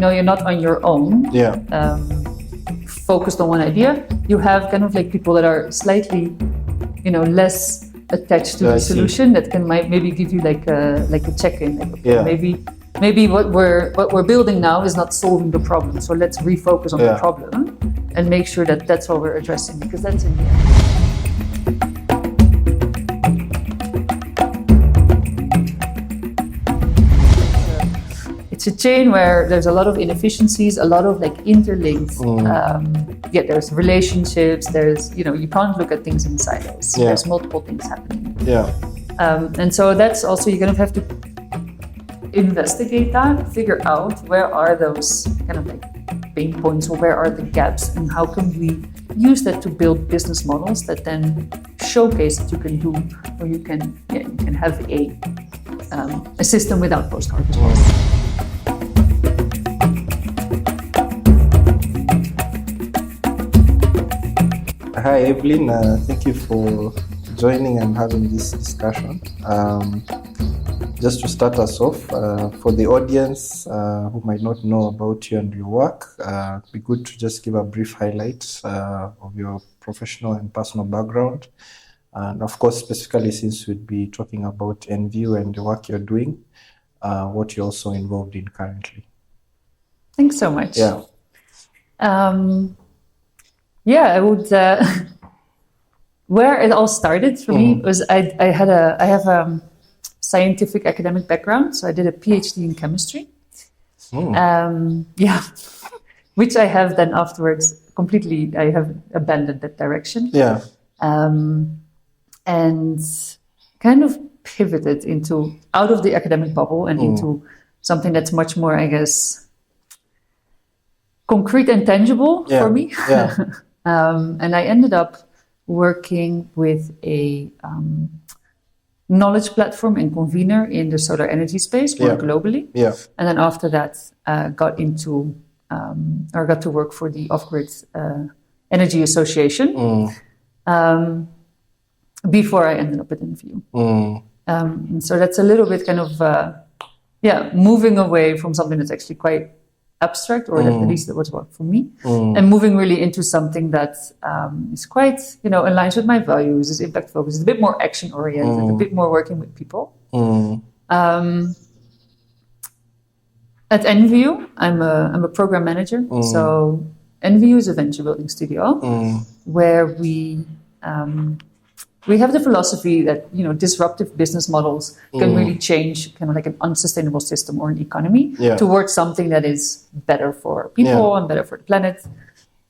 you're not on your own. Focused on one idea. You have kind of like people that are slightly, less attached to the solution that can maybe give you like a check-in. Maybe what we're building now is not solving the problem. So let's refocus on the problem and make sure that that's what we're addressing, because that's in the end. It's a chain where there's a lot of inefficiencies, a lot of like interlinked. There's relationships. There's you can't look at things in silos. There's multiple things happening. And so that's also, you're gonna have to investigate that, figure out where are those kind of like pain points, or where are the gaps, and how can we use that to build business models that then showcase that you can do, or you can have a system without post-harvest loss. Hi, Eveline. Thank you for joining and having this discussion. Just to start us off, for the audience who might not know about you and your work, it'd be good to just give a brief highlight of your professional and personal background. And of course, specifically since we'd be talking about Enviu and the work you're doing, what you're also involved in currently. Thanks so much. I would. Where it all started for me was I have a scientific academic background, so I did a PhD in chemistry. Which I have then afterwards completely. I have abandoned that direction. And kind of pivoted out of the academic bubble and into something that's much more, I guess, concrete and tangible for me. And I ended up working with a knowledge platform and convener in the solar energy space, more globally. And then after that, got to work for the Off-Grid Energy Association before I ended up at Enviu. And so that's a little bit kind of, moving away from something that's actually quite abstract, or at least that was what for me, and moving really into something that is quite, aligns with my values, is impact focused, is a bit more action oriented, a bit more working with people. At Enviu, I'm a program manager. So Enviu is a venture building studio where we have the philosophy that disruptive business models can really change kind of like an unsustainable system or an economy towards something that is better for people and better for the planet.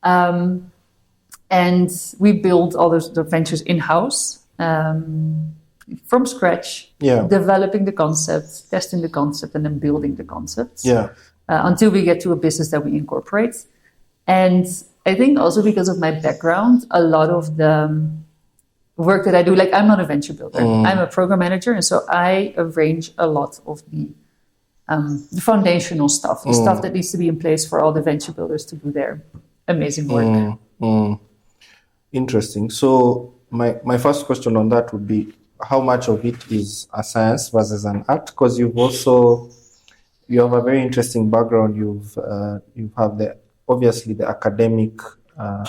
And we build all those ventures in-house from scratch, developing the concept, testing the concept, and then building the concepts until we get to a business that we incorporate. And I think also because of my background, a lot of the work that I do, like I'm not a venture builder, I'm a program manager, and so I arrange a lot of the foundational stuff, the stuff that needs to be in place for all the venture builders to do their amazing work. Interesting. So my first question on that would be, how much of it is a science versus an art? Because you have a very interesting background. You have obviously the academic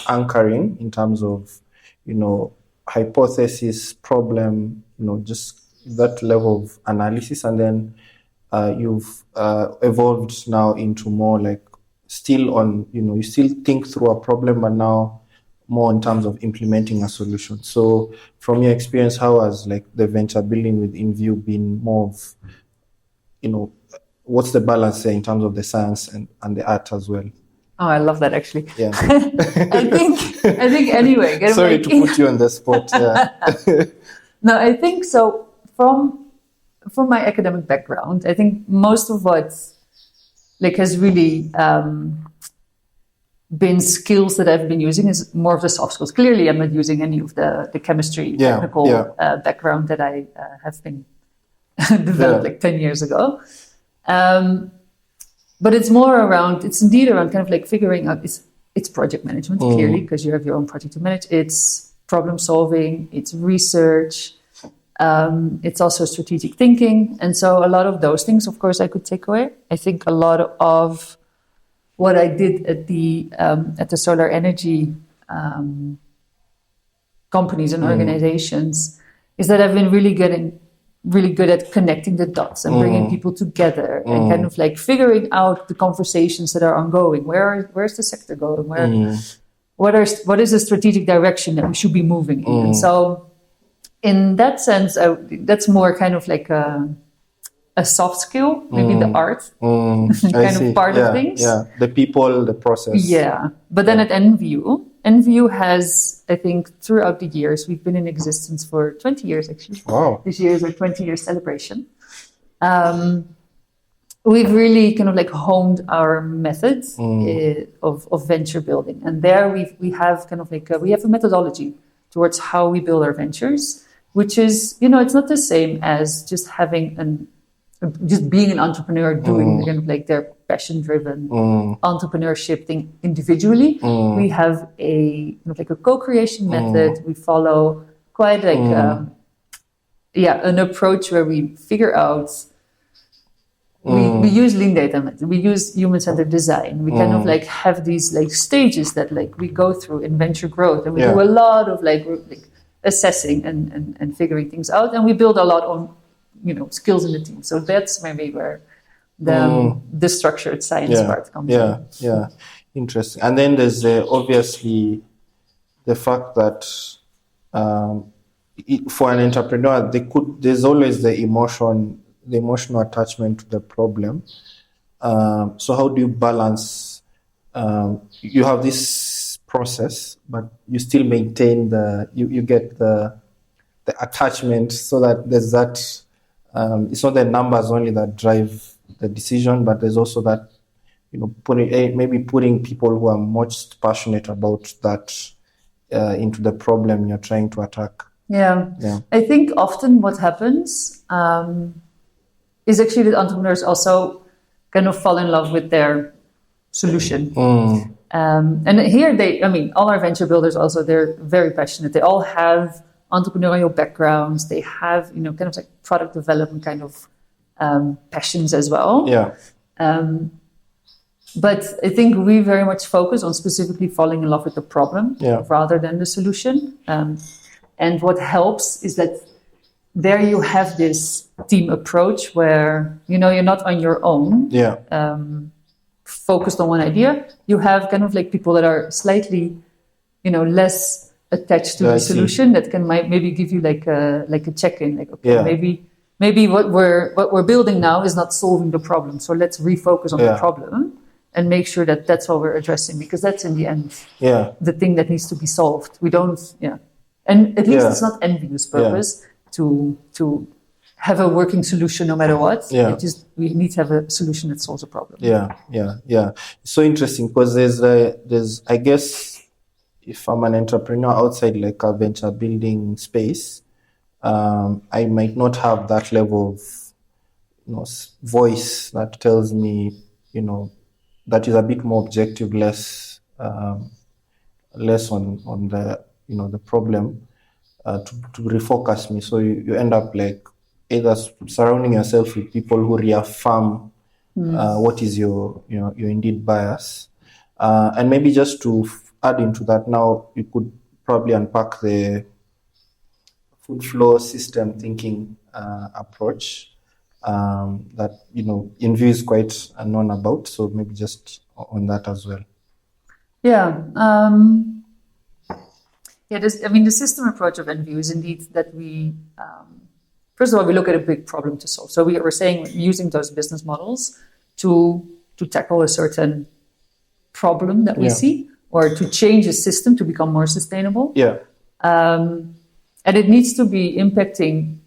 anchoring in terms of hypothesis, problem, just that level of analysis, and then you've evolved now into more like still on, you still think through a problem, but now more in terms of implementing a solution. So from your experience, how has like the venture building with Enviu been more of, what's the balance there in terms of the science and the art as well? Oh, I love that actually. I think anyway. Sorry to put you on the spot. No, I think so. From my academic background, I think most of what has really been skills that I've been using is more of the soft skills. Clearly, I'm not using any of the chemistry technical background that I have been developed 10 years ago. But it's indeed around kind of like figuring out, it's project management, clearly, because you have your own project to manage. It's problem solving, it's research, it's also strategic thinking. And so a lot of those things, of course, I could take away. I think a lot of what I did at the solar energy companies and organizations is that I've been really good at connecting the dots and bringing people together and kind of like figuring out the conversations that are ongoing. Where's the sector going? What is the strategic direction that we should be moving in? And so in that sense, that's more kind of like a soft skill, maybe the art kind of part of things. Yeah, the people, the process. Yeah, but then at Enviu has, I think, throughout the years, we've been in existence for 20 years actually. Wow. This year is our 20-year celebration. We've really kind of like honed our methods of venture building, and there we have kind of like we have a methodology towards how we build our ventures, which is, it's not the same as just being an entrepreneur doing kind of like their passion-driven entrepreneurship thing individually. We have a kind of like a co-creation method. We follow quite like an approach where we figure out. We use lean data method. We use human-centered design. We kind of like have these like stages that like we go through in venture growth, and we do a lot of like assessing and figuring things out, and we build a lot on skills in the team. So that's maybe where the structured science part comes in. Yeah, interesting. And then there's obviously the fact that for an entrepreneur, there's always the emotional attachment to the problem. So how do you balance? You have this process, but you still maintain you get the attachment, so that there's that. It's not the numbers only that drive the decision, but there's also that, putting people who are most passionate about that into the problem you're trying to attack. Yeah. I think often what happens is actually that entrepreneurs also kind of fall in love with their solution. And here all our venture builders also, they're very passionate. They all have entrepreneurial backgrounds. They have, kind of like product development kind of passions as well. Yeah. But I think we very much focus on specifically falling in love with the problem rather than the solution. And what helps is that there you have this team approach where, you're not on your own, focused on one idea. You have kind of like people that are slightly, less attached to the solution that can maybe give you like a check-in, like, okay, maybe what we're building now is not solving the problem. So let's refocus on the problem and make sure that that's what we're addressing, because that's in the end the thing that needs to be solved. We don't, and at least it's not Enviu's purpose to have a working solution no matter what. We need to have a solution that solves a problem. It's so interesting because there's I guess, if I'm an entrepreneur outside like a venture building space, I might not have that level of voice that tells me, that is a bit more objective, less on the the problem to refocus me. So you end up like either surrounding yourself with people who reaffirm what is your indeed bias, and maybe just to add into that, now you could probably unpack the food flow system thinking approach that Enviu is quite known about. So maybe just on that as well. The system approach of Enviu is indeed that we first of all we look at a big problem to solve. So we're saying using those business models to tackle a certain problem that we see, or to change a system to become more sustainable. And it needs to be impacting,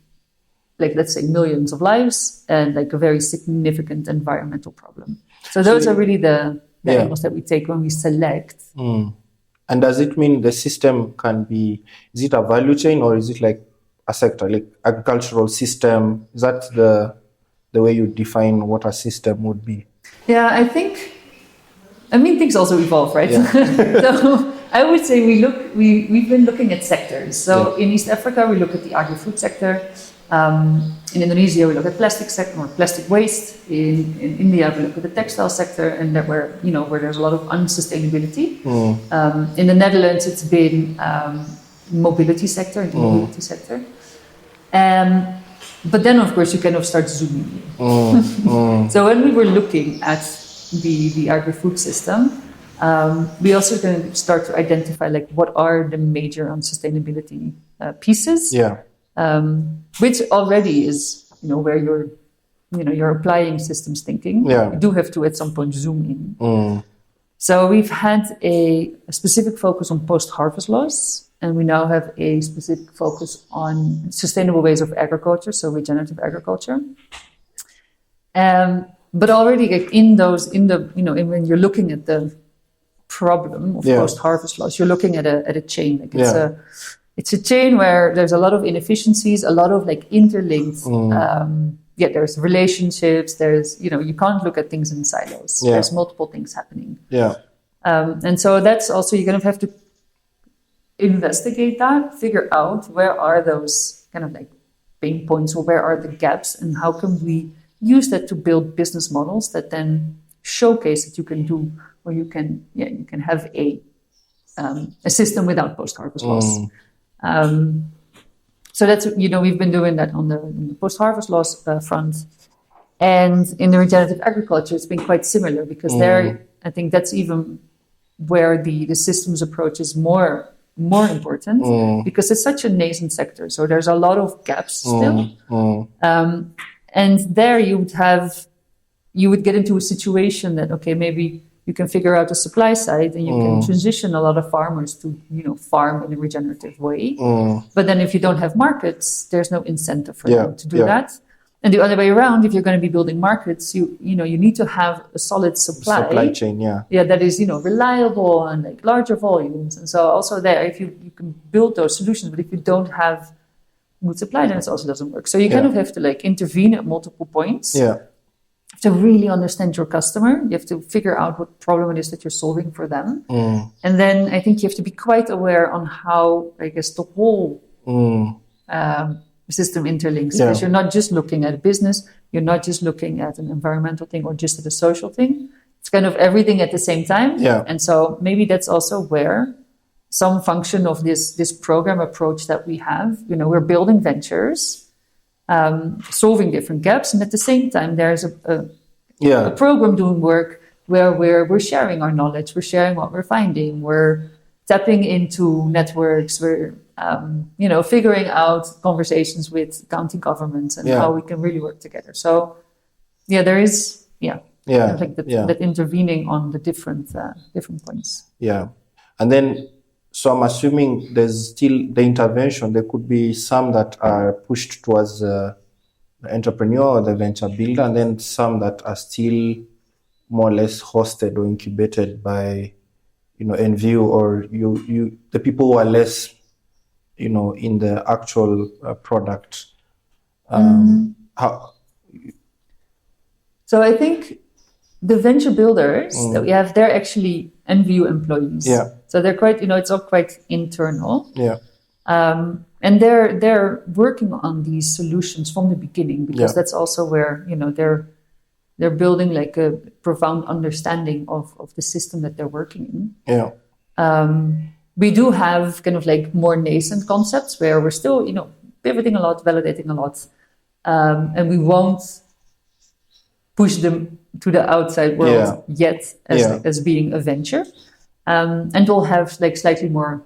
like, let's say, millions of lives and like a very significant environmental problem. So those are really the angles that we take when we select. And does it mean the system can be, is it a value chain or is it like a sector, like agricultural system? Is that the way you define what a system would be? Yeah, I think, things also evolve, right? So I would say we've been looking at sectors. So in East Africa, we look at the agri-food sector. In Indonesia, we look at plastic sector or plastic waste. In India, we look at the textile sector, and that where there's a lot of unsustainability. In the Netherlands, it's been mobility sector and mobility sector. But then, of course, you kind of start zooming in. So when we were looking at the agri-food system, we also can start to identify like what are the major unsustainability pieces. Which already is, where you're applying systems thinking. You do have to at some point zoom in. So we've had a specific focus on post-harvest loss, and we now have a specific focus on sustainable ways of agriculture, so regenerative agriculture. But already like when you're looking at the problem of post-harvest loss, you're looking at a chain. Like it's a chain where there's a lot of inefficiencies, a lot of like interlinked. There's relationships. There's you can't look at things in silos. There's multiple things happening. And so that's also you're gonna have to investigate that, figure out where are those kind of like pain points or where are the gaps, and how can we use that to build business models that then showcase that you can do, or you can have a system without post-harvest loss. So that's, we've been doing that on the post-harvest loss front. And in the regenerative agriculture, it's been quite similar because there, I think that's even where the systems approach is more important because it's such a nascent sector. So there's a lot of gaps still. And there you would get into a situation that, okay, maybe you can figure out a supply side and you can transition a lot of farmers to, farm in a regenerative way. But then if you don't have markets, there's no incentive for them to do that. And the other way around, if you're going to be building markets, you need to have a solid supply chain, that is, reliable and like larger volumes. And so also there, if you can build those solutions, but if you don't have good supply, then it also doesn't work. So you kind of have to like intervene at multiple points. To really understand your customer. You have to figure out what problem it is that you're solving for them. And then I think you have to be quite aware on how, I guess, the whole system interlinks. Because you're not just looking at a business, you're not just looking at an environmental thing or just at a social thing. It's kind of everything at the same time. And so maybe that's also where some function of this program approach that we have, we're building ventures, solving different gaps, and at the same time there's a program doing work where we're sharing our knowledge, we're sharing what we're finding, we're tapping into networks, we're figuring out conversations with county governments and how we can really work together. So there is that intervening on the different points. And then so I'm assuming there's still the intervention. There could be some that are pushed towards the entrepreneur or the venture builder, and then some that are still more or less hosted or incubated by, Enviu or the people who are less, in the actual product. So I think the venture builders that we have, they're actually Enviu employees. So they're quite, it's all quite internal. And they're working on these solutions from the beginning because that's also where, they're building like a profound understanding of the system that they're working in. We do have kind of like more nascent concepts where we're still, pivoting a lot, validating a lot. And we won't push them to the outside world yet as being a venture. And we'll have like slightly more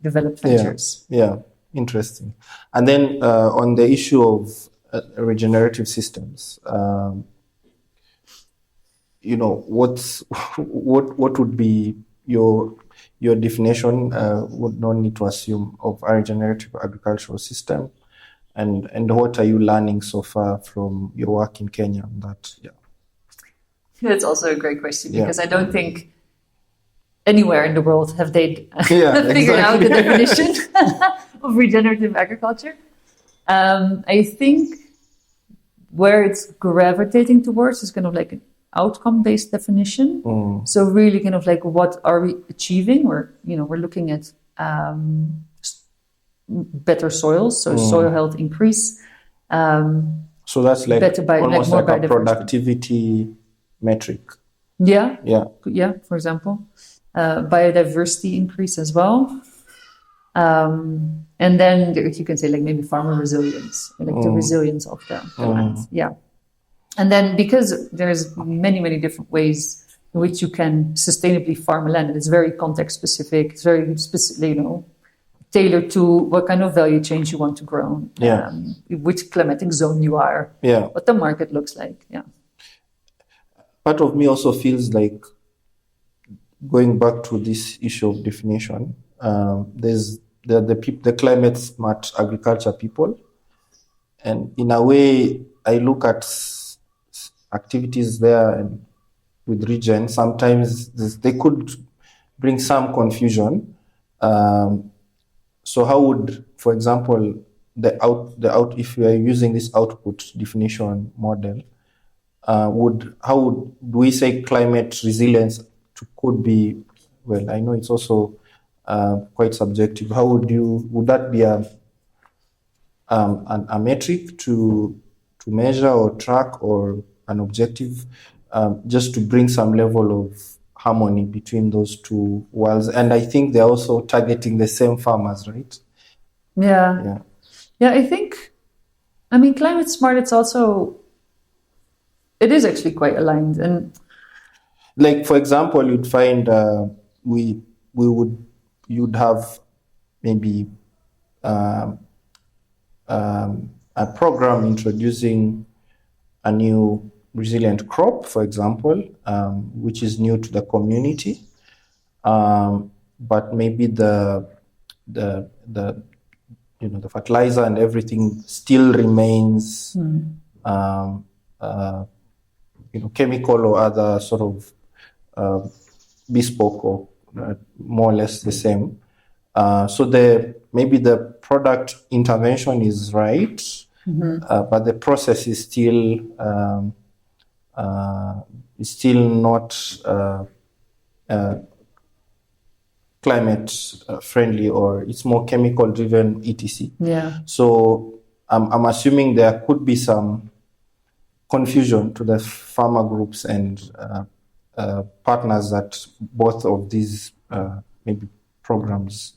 developed ventures. Interesting. And then on the issue of regenerative systems, what would be your definition? Would not need to assume of a regenerative agricultural system, and what are you learning so far from your work in Kenya on that? That's also a great question because I don't think anywhere in the world have they figured out the definition of regenerative agriculture. I think where it's gravitating towards is kind of like an outcome-based definition. So really kind of like what are we achieving? We're looking at better soils, so soil health increase. So that's like almost like a productivity metric. Yeah. Yeah. Yeah. For example, biodiversity increase as well. And then you can say like maybe farmer resilience, like the resilience of the land. Yeah. And then because there's many different ways in which you can sustainably farm a land, and it's very context specific, it's very specific, tailored to what kind of value chains you want to grow, which climatic zone you are, what the market looks like. Yeah. Part of me also feels like going back to this issue of definition. There's the climate smart agriculture people, and in a way, I look at activities there and with Regen. Sometimes they could bring some confusion. So how would, for example, if you are using this output definition model, do we say climate resilience could be, well, I know it's also quite subjective. How would that be a metric to measure or track, or an objective, just to bring some level of harmony between those two worlds? And I think they're also targeting the same farmers, right? Yeah. I mean, climate smart, it is actually quite aligned. And like, for example, you'd find you'd have maybe a program introducing a new resilient crop, for example, which is new to the community, but maybe the fertilizer and everything still remains chemical or other sort of bespoke, or more or less the same. So maybe the product intervention is right, but the process is still not climate friendly, or it's more chemical driven, etc. Yeah. So I'm assuming there could be some confusion to the farmer groups and partners that both of these maybe programs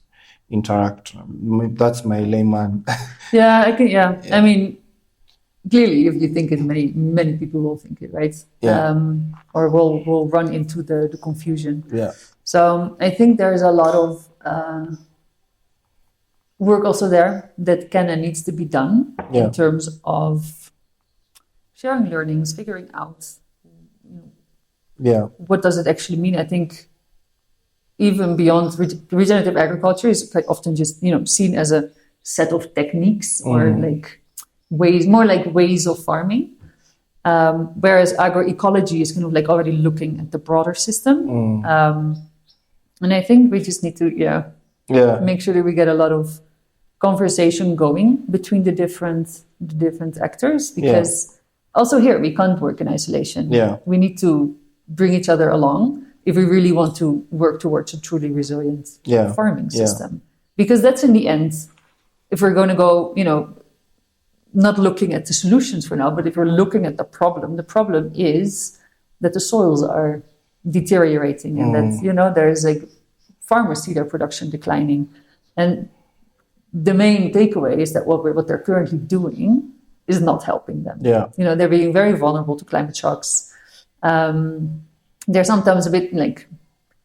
interact. That's my layman. Yeah, I can. Yeah. I mean, clearly, if you think it, many people will think it, right? Yeah. Or will run into the confusion. Yeah. So I think there's a lot of work also there that can and needs to be done in terms of sharing learnings, figuring out what does it actually mean. I think even beyond regenerative agriculture is quite often just seen as a set of techniques or like ways of farming, whereas agroecology is kind of like already looking at the broader system. And I think we just need to make sure that we get a lot of conversation going between the different actors, because also here we can't work in isolation. We need to bring each other along if we really want to work towards a truly resilient farming system. Because that's in the end, if we're going to go, not looking at the solutions for now, but if we're looking at the problem is that the soils are deteriorating and that, there's like farmers see their production declining. And the main takeaway is that what they're currently doing is not helping them. They're being very vulnerable to climate shocks. They're sometimes a bit like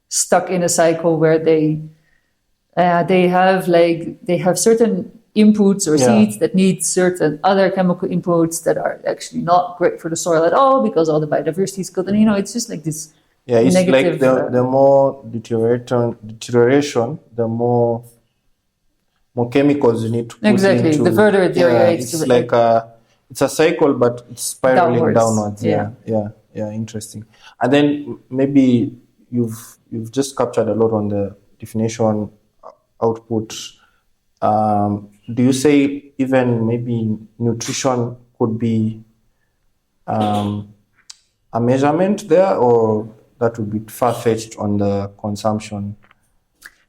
stuck in a cycle where they have certain inputs or seeds that need certain other chemical inputs that are actually not great for the soil at all, because all the biodiversity is killed. And it's just like this. Yeah, it's negative, like the more deterioration, the more chemicals you need to put into. The further it deteriorates. It's like it's a cycle, but it's spiraling downwards. Yeah, interesting. And then maybe you've just captured a lot on the definition, output. Do you say even maybe nutrition could be a measurement there, or that would be far-fetched on the consumption?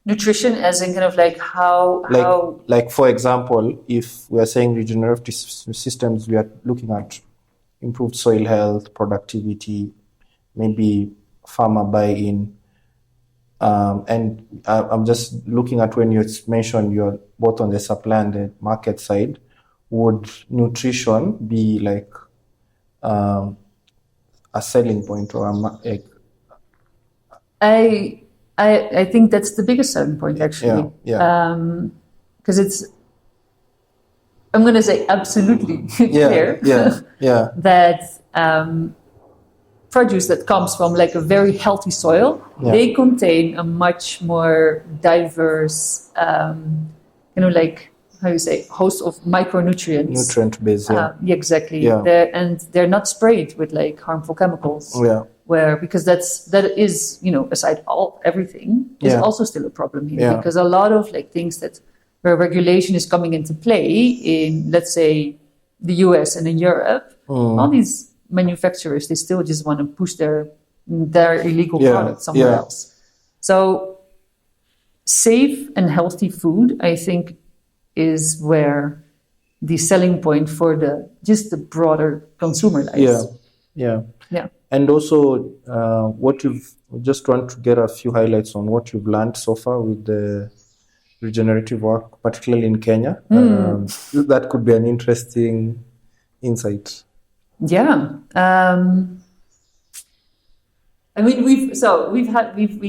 Nutrition as in kind of like how like for example, if we are saying regenerative systems, we are looking at improved soil health, productivity, maybe farmer buy-in. And I'm just looking at when you mentioned you're both on the supply and the market side, would nutrition be like a selling point or I think that's the biggest selling point actually. Because I'm going to say absolutely clear that produce that comes from like a very healthy soil, they contain a much more diverse, like how you say, host of micronutrients. Nutrient base, exactly. And they're not sprayed with like harmful chemicals. Because that is, aside everything is also still a problem here because a lot of like things where regulation is coming into play in, let's say, the US and in Europe, all these manufacturers, they still just want to push their illegal products somewhere else. So safe and healthy food, I think, is where the selling point for the broader consumer lies. Yeah. And also, what you've just want to get a few highlights on what you've learned so far with the regenerative work, particularly in Kenya. That could be an interesting insight. Yeah. I mean, we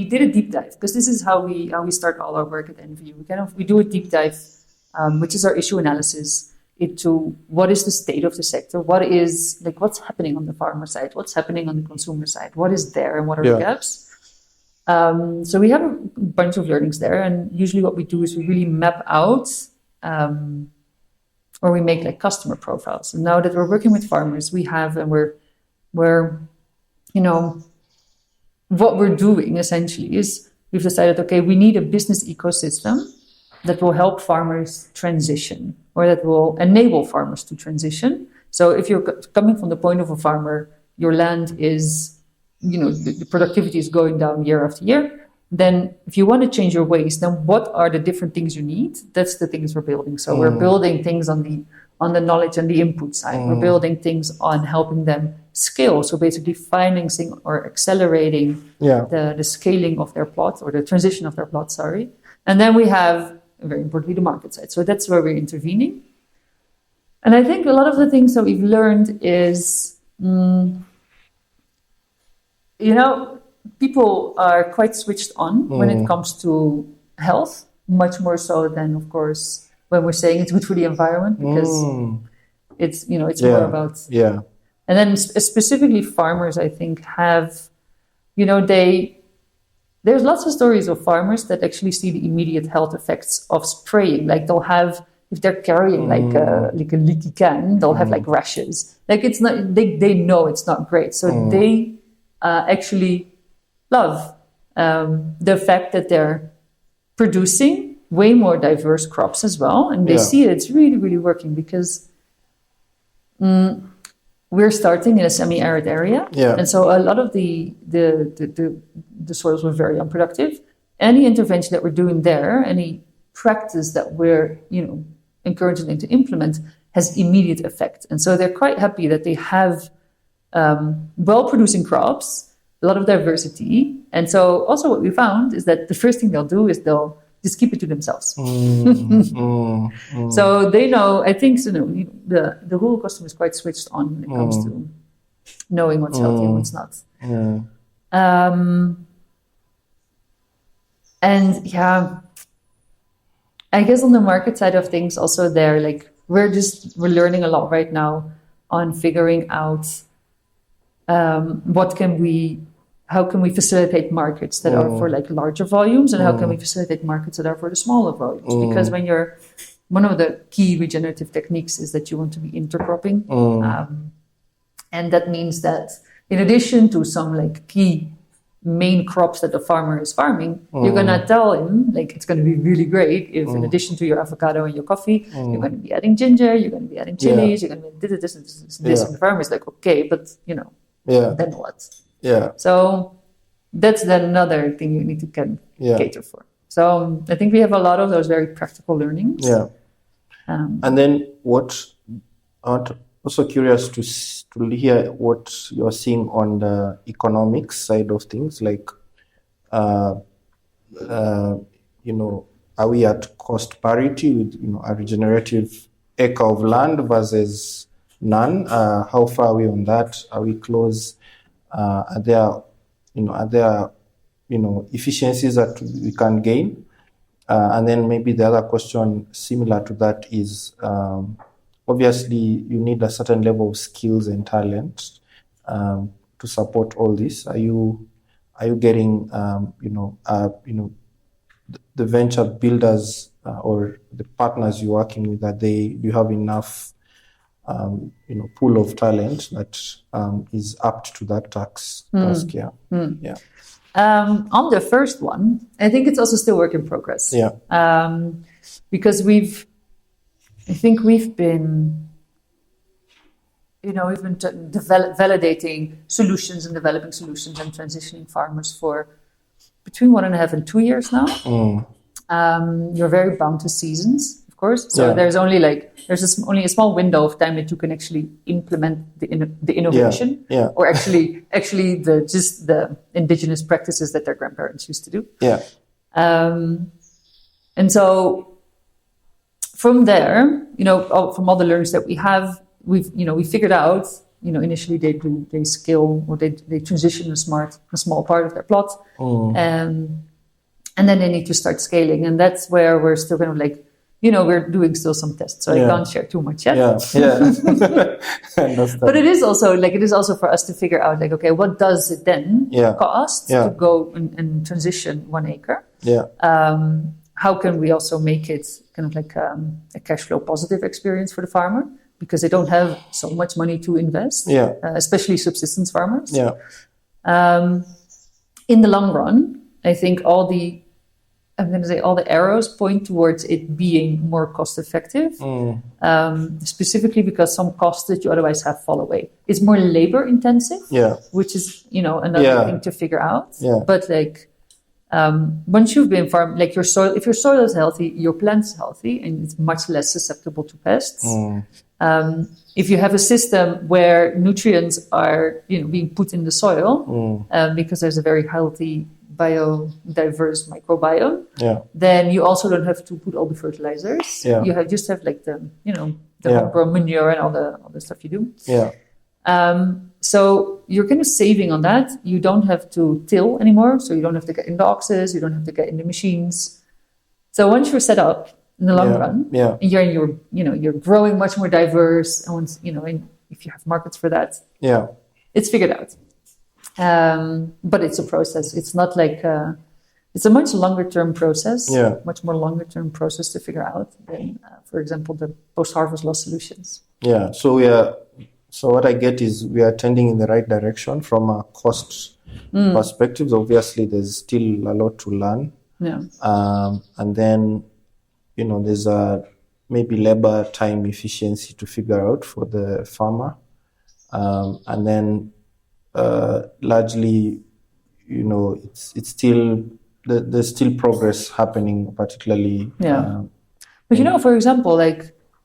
did a deep dive because this is how we start all our work at Enviu. We do a deep dive, which is our issue analysis, into what is the state of the sector, what's happening on the farmer side, what's happening on the consumer side, what is there and what are the gaps. So we have a bunch of learnings there, and usually what we do is we really map out, or we make like customer profiles. And now that we're working with farmers, what we're doing essentially is we've decided, okay, we need a business ecosystem that will help farmers transition, or that will enable farmers to transition. So if you're coming from the point of a farmer, your land is, the productivity is going down year after year. Then if you want to change your ways, then what are the different things you need? That's the things we're building. So we're building things on the knowledge and the input side. We're building things on helping them scale. So basically financing or accelerating the scaling of their plot, or the transition of their plot, sorry. And then we have, very importantly, the market side. So that's where we're intervening. And I think a lot of the things that we've learned is, people are quite switched on when it comes to health, much more so than, of course, when we're saying it's good for the environment, because it's more about... And then specifically farmers, I think, have, there's lots of stories of farmers that actually see the immediate health effects of spraying. Like they'll have, if they're carrying like a leaky can, they'll have like rashes. Like it's not, they know it's not great. So they actually love the fact that they're producing way more diverse crops as well. And they see it's really, really working because we're starting in a semi-arid area. And so a lot of the soils were very unproductive. Any intervention that we're doing there, any practice that we're, encouraging them to implement has immediate effect. And so they're quite happy that they have well-producing crops, a lot of diversity. And so also what we found is that the first thing they'll do is they'll just keep it to themselves. So they know, I think, the whole customer is quite switched on when it comes to knowing what's healthy and what's not. And I guess on the market side of things, also there, like we're learning a lot right now on figuring out how can we facilitate markets that are for like larger volumes, and how can we facilitate markets that are for the smaller volumes? Because one of the key regenerative techniques is that you want to be intercropping. And that means that in addition to some like key main crops that the farmer is farming, you're going to tell him like it's going to be really great if in addition to your avocado and your coffee, you're going to be adding ginger, you're going to be adding chilies, you're going to be this. And the farmer is like, okay, but then what? So that's then another thing you need to cater for. So I think we have a lot of those very practical learnings. Yeah. And then I'm also curious to hear what you're seeing on the economics side of things, like, are we at cost parity with, a regenerative acre of land versus none? How far are we on that? Are we close? Are there efficiencies that we can gain? And then maybe the other question similar to that is, obviously you need a certain level of skills and talent to support all this. Are you getting, the venture builders or the partners you're working with, do you have enough, pool of talent that is apt to that task? Yeah. Yeah. On the first one, I think it's also still work in progress. Yeah. Because we've been validating solutions and developing solutions and transitioning farmers for between 1.5 and 2 years now. You're very bound to seasons, of course. So there's only only a small window of time that you can actually implement the innovation, or actually the indigenous practices that their grandparents used to do. Yeah. And so from there, from all the learnings that we have, we figured out, initially they scale or they transition a small part of their plot, and then they need to start scaling, and that's where we're still kind of like, we're doing still some tests, so I can't share too much yet. But it is also for us to figure out, like, okay, what does it then cost to go and transition 1 acre? How can we also make it kind of like a cash flow positive experience for the farmer, because they don't have so much money to invest, especially subsistence farmers. In the long run, I think all the arrows point towards it being more cost effective, specifically because some costs that you otherwise have fall away. It's more labor intensive, which is, another thing to figure out. But once you've been farmed, like if your soil is healthy, your plant is healthy, and it's much less susceptible to pests. If you have a system where nutrients are, being put in the soil, because there's a very healthy biodiverse microbiome, then you also don't have to put all the fertilizers. You just have like the homegrown manure and all the stuff you do. So you're kind of saving on that. You don't have to till anymore, so you don't have to get in the oxes, you don't have to get in the machines. So once you're set up in the long run, and you're growing much more diverse, and once, and if you have markets for that, it's figured out. But it's a process. It's not like it's a much longer term process, much more longer term process to figure out than, for example, the post-harvest loss solutions. So what I get is we are tending in the right direction from a cost perspective. Obviously, there's still a lot to learn. And then, there's maybe labor time efficiency to figure out for the farmer. And then largely, it's still, there's still progress happening, particularly. But for example,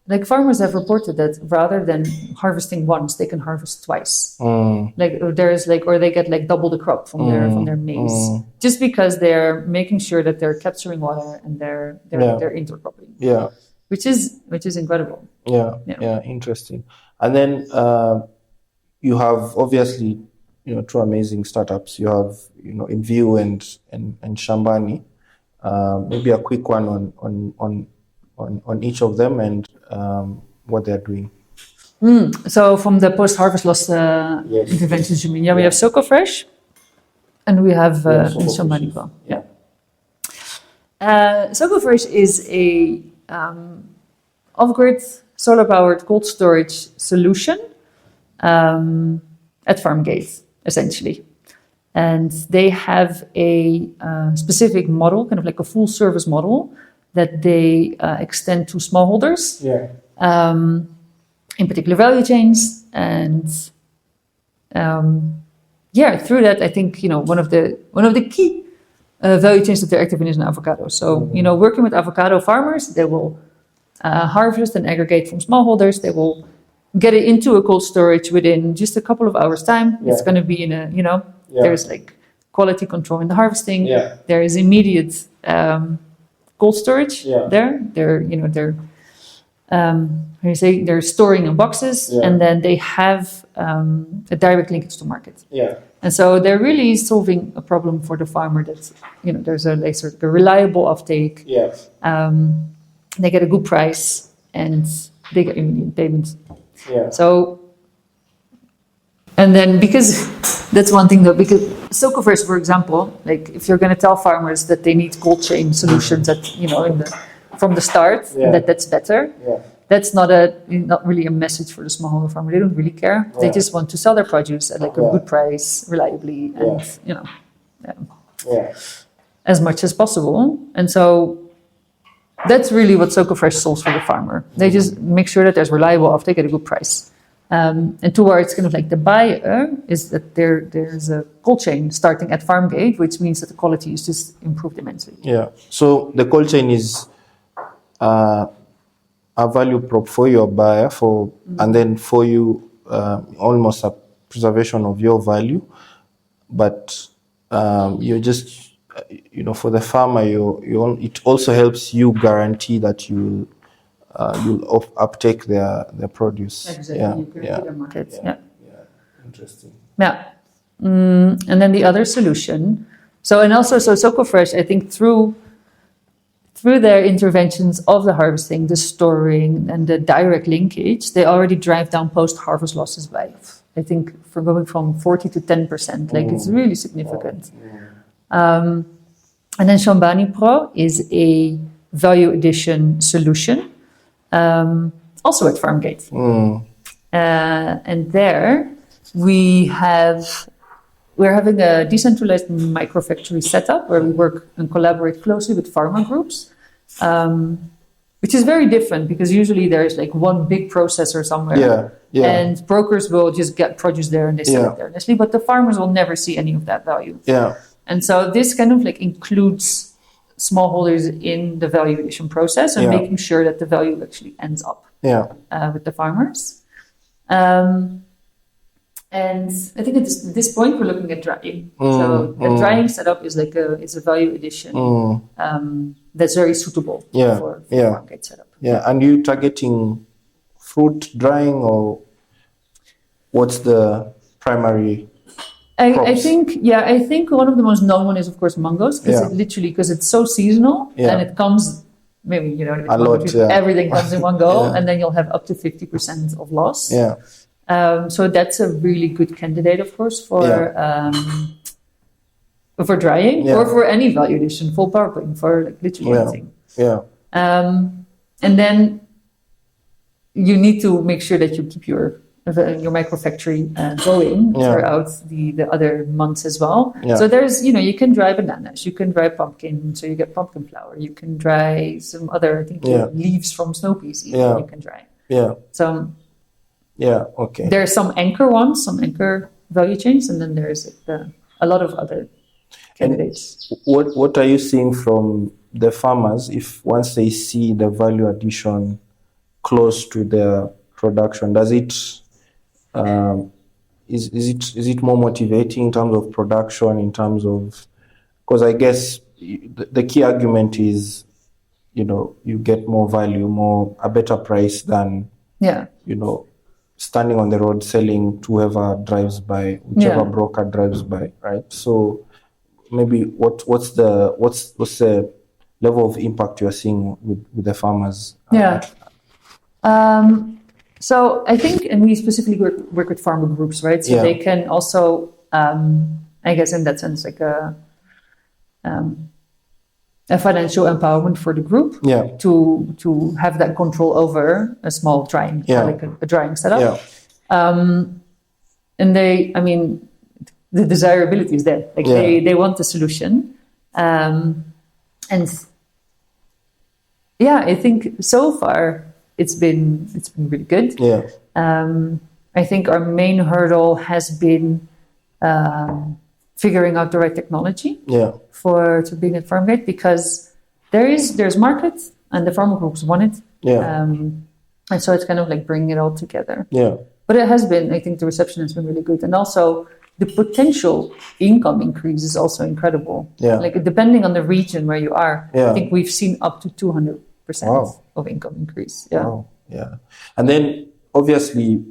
like farmers have reported that rather than harvesting once, they can harvest twice. Or they get double the crop from their maize, just because they're making sure that they're capturing water and they're intercropping. Which is incredible. Interesting. And then you have obviously two amazing startups. You have Enviu and Shambani. Maybe a quick one on each of them and what they're doing. So from the post-harvest loss interventions, you mean? We have SocoFresh, and we have Shambani as well. SocoFresh is a off-grid solar-powered cold storage solution at farm gate, essentially. And they have a specific model, kind of like a full service model, that they extend to smallholders, in particular value chains. And through that, I think one of the key value chains that they're active in is in avocado. So, working with avocado farmers, they will harvest and aggregate from smallholders. They will get it into a cold storage within just a couple of hours' time. It's going to be in a, there's like quality control in the harvesting. Yeah. There is immediate cold storage there. They're they're storing in boxes, and then they have a direct linkage to market. Yeah. And so they're really solving a problem for the farmer that, there's a sort of a reliable offtake. Yeah. They get a good price and they get immediate payments. Yeah. So, and then because that's one thing though, because Silkofresh, for example, like if you're going to tell farmers that they need cold chain solutions that, from the start, that's better. Yeah. That's not really a message for the smallholder farmer. They don't really care. They just want to sell their produce at like a good price, reliably, and as much as possible. And so that's really what Silkofresh solves for the farmer. They just make sure that there's reliable offtake at a good price. And towards kind of like the buyer is that there's a cold chain starting at farm gate, which means that the quality is just improved immensely. Yeah. So the cold chain is a value prop for your buyer and then for you almost a preservation of your value, but you're just for the farmer it also helps you guarantee that you'll uptake their produce. Exactly. Yeah. You guarantee their market. Yeah. Interesting. Yeah. And then the other solution. So Silkofresh, I think through their interventions of the harvesting, the storing, and the direct linkage, they already drive down post-harvest losses by, I think, going from 40 to 10%. Like, it's really significant. And then Shambani Pro is a value addition solution, also at farm gate. And there we're having a decentralized microfactory setup where we work and collaborate closely with farmer groups, which is very different because usually there's like one big processor somewhere, and brokers will just get produce there and they sell it there initially, but the farmers will never see any of that value. Yeah. And so this kind of like includes smallholders in the value addition process and making sure that the value actually ends up with the farmers. And I think at this point we're looking at drying. So the drying setup is like a value addition that's very suitable for market setup. Yeah, and you targeting fruit drying or what's the primary? I think one of the most known one is of course mangoes because it's so seasonal and it comes maybe a lot. Everything comes in one go and then you'll have up to 50% of loss. Yeah. So that's a really good candidate, of course, for drying or for any value addition, full pulping, for like literally anything. Yeah. And then you need to make sure that you keep your microfactory going throughout the other months as well. Yeah. So there's, you can dry bananas, you can dry pumpkin, so you get pumpkin flour. You can dry some other, I think, leaves from snow peas even you can dry. Yeah. So okay. There are some anchor ones, some anchor value chains, and then there's a lot of other candidates. And what are you seeing from the farmers if once they see the value addition close to their production? Does it is it more motivating in terms of production, in terms of, because I guess the key argument is you get more value, a better price than standing on the road selling to whoever drives by, whichever broker drives by, right? So maybe what's the level of impact you're seeing with the farmers? So I think, and we specifically work with farmer groups, right? So they can also, I guess in that sense, like a financial empowerment for the group to have that control over a small drying, like a drying setup. And the desirability is there. Like they want the solution. And I think so far it's been really good. I think our main hurdle has been figuring out the right technology to bring it farm gate, because there's market and the farmer groups want it. And so it's kind of like bringing it all together. But it has been, I think the reception has been really good. And also the potential income increase is also incredible. Like depending on the region where you are, I think we've seen up to 200% of income increase. And then obviously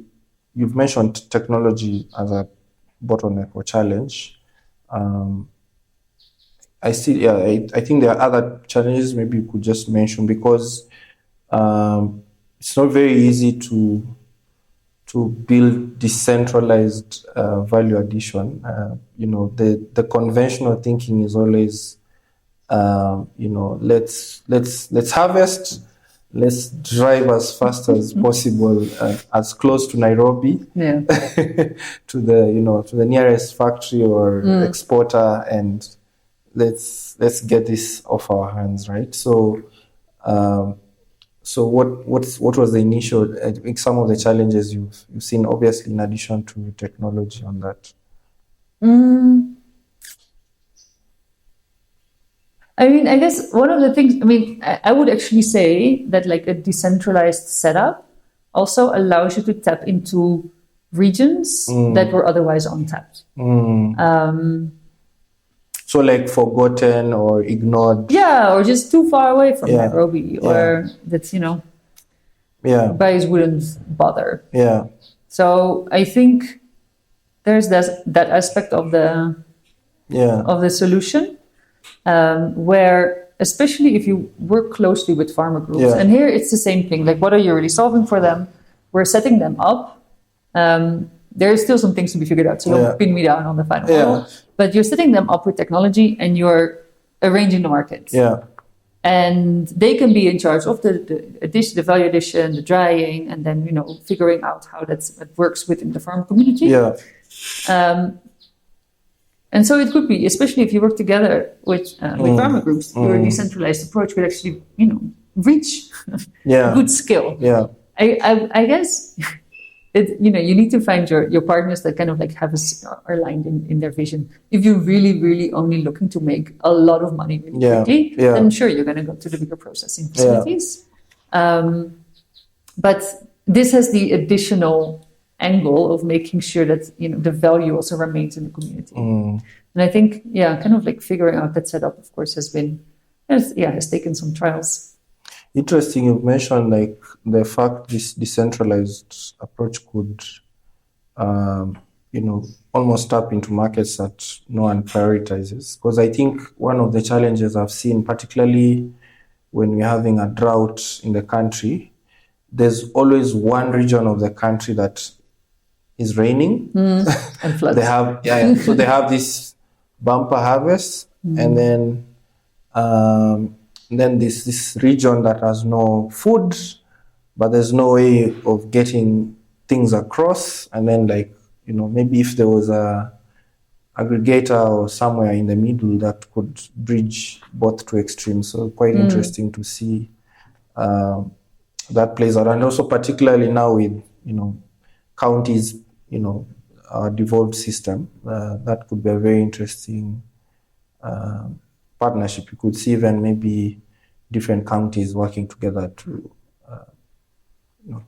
you've mentioned technology as a bottleneck or challenge. I think there are other challenges maybe you could just mention, because it's not very easy to build decentralized value addition. The conventional thinking is always, let's harvest, let's drive as fast as possible, as close to Nairobi, to the nearest factory or exporter, and let's get this off our hands, right? So what was the initial, some of the challenges you've seen, obviously, in addition to technology on that? I mean, I guess one of the things, I would actually say that like a decentralized setup also allows you to tap into regions that were otherwise untapped. So like forgotten or ignored. Or just too far away from Nairobi, or that's, guys wouldn't bother. So I think there's that aspect of the solution, where especially if you work closely with farmer groups, and here it's the same thing. Like, what are you really solving for them? We're setting them up. There's still some things to be figured out, so don't pin me down on the final model. But you're setting them up with technology, and you're arranging the market. And they can be in charge of the value addition, the drying, and then figuring out how that works within the farm community. And so it could be, especially if you work together with farmer groups, your decentralized approach could actually reach good scale. I guess. You need to find your partners that kind of like are aligned in their vision. If you're really, really only looking to make a lot of money really quickly, then sure, you're going to go to the bigger processing facilities. But this has the additional angle of making sure that the value also remains in the community. And I think kind of like figuring out that setup, of course, has taken some trials. Interesting, you mentioned like the fact this decentralized approach could, almost tap into markets that no one prioritizes. Because I think one of the challenges I've seen, particularly when we're having a drought in the country, there's always one region of the country that is raining and floods. So they have this bumper harvest, and then this region that has no food, but there's no way of getting things across. And then maybe if there was a aggregator or somewhere in the middle that could bridge both two extremes. So quite interesting to see that plays out. And also particularly now with, counties, our devolved system, that could be a very interesting partnership. You could see even maybe different counties working together to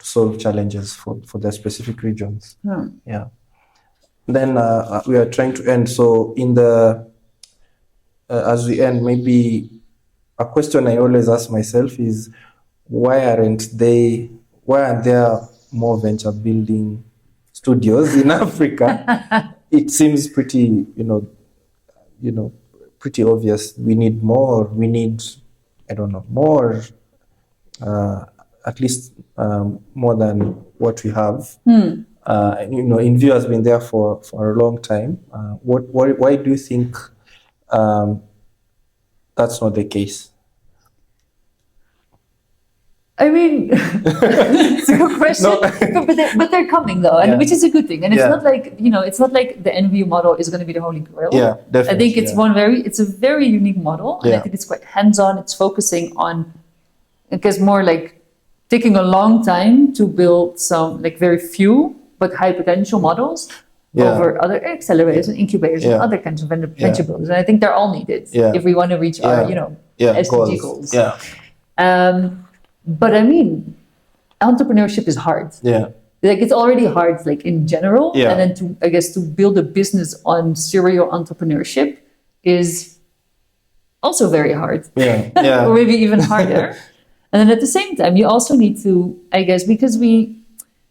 solve challenges for their specific regions. Then we are trying to end. So as we end, maybe a question I always ask myself is, why aren't there more venture building studios in Africa? It seems pretty, pretty obvious. We need more. We need, more, at least more than what we have. Enviu has been there for a long time. Why do you think that's not the case? I mean, it's a good question, but they're coming though, and which is a good thing. And it's not like it's not like the Enviu model is going to be the holy grail. Definitely. I think it's a very unique model, and I think it's quite hands-on. It's focusing on, because more like taking a long time to build some like very few but high potential models. over other accelerators and incubators and other kinds of venture builders. And I think they're all needed if we want to reach our, SDG goals. Yeah. But I mean, entrepreneurship is hard. Yeah. Like it's already hard, like in general, and then to build a business on serial entrepreneurship is also very hard. Yeah. Or maybe even harder. And then at the same time, you also need to, I guess, because we,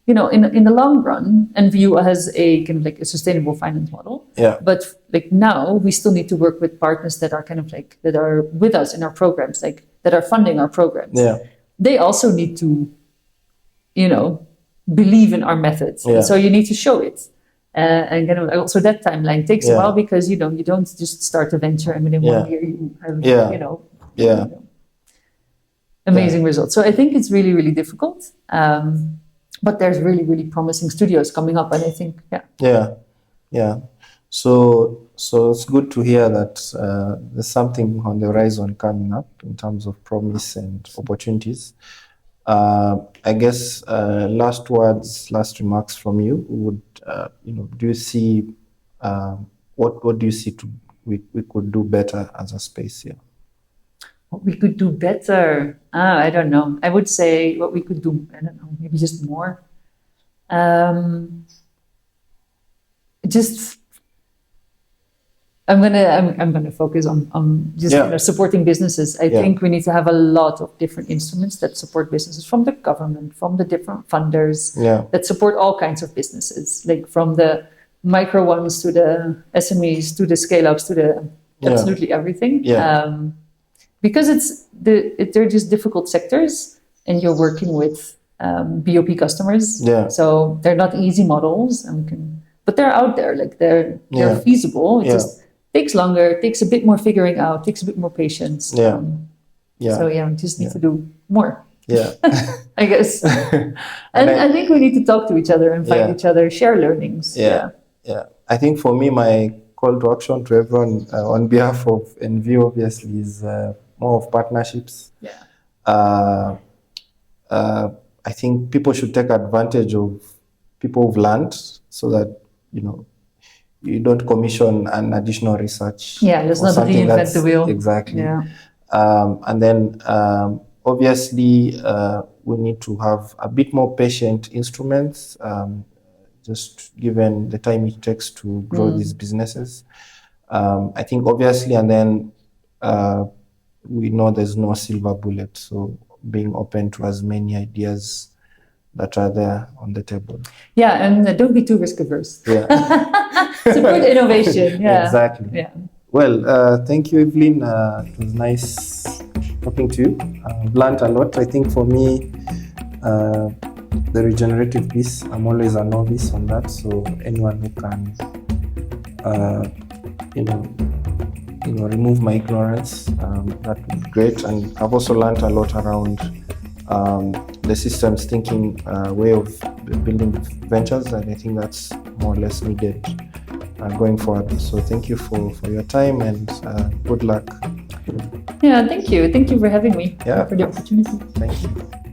in the long run, Enviu has a kind of like a sustainable finance model. Yeah. But like now, we still need to work with partners that are kind of like that are with us in our programs, like that are funding our programs. Yeah. They also need to, believe in our methods. Yeah. So you need to show it. And kind of also that timeline takes a while because you don't just start a venture and within 1 year you have amazing results. So I think it's really, really difficult. But there's really, really promising studios coming up, and I think Yeah. So it's good to hear that there's something on the horizon coming up in terms of promise and opportunities. I guess last remarks from you would, do you see what do you see we could do better as a space here? What we could do better? I don't know. I would say what we could do, I don't know, maybe just more. I'm gonna focus on just supporting businesses. I think we need to have a lot of different instruments that support businesses, from the government, from the different funders that support all kinds of businesses, like from the micro ones to the SMEs to the scale ups to the absolutely everything. Because they're just difficult sectors, and you're working with BOP customers. So they're not easy models, but they're out there. Like they're feasible. It just takes longer, takes a bit more figuring out, takes a bit more patience. So we just need to do more. I guess. and I think we need to talk to each other and find each other, share learnings. I think for me, my call to action to everyone on behalf of Enviu obviously is more of partnerships. I think people should take advantage of people who've learned, so that you don't commission an additional research. Let's not reinvent the wheel. Exactly. And then obviously we need to have a bit more patient instruments, just given the time it takes to grow these businesses. I think obviously, and then we know there's no silver bullet, so being open to as many ideas that are there on the table. And don't be too risk averse. Support innovation. Exactly. Well, thank you, Eveline. It was nice talking to you. I've learned a lot. I think for me, the regenerative piece, I'm always a novice on that. So anyone who can, remove my ignorance, that would be great. And I've also learned a lot around the systems thinking way of building ventures, and I think that's more or less needed going forward. So thank you for your time, and good luck. Thank you for having me, for the opportunity. Thank you.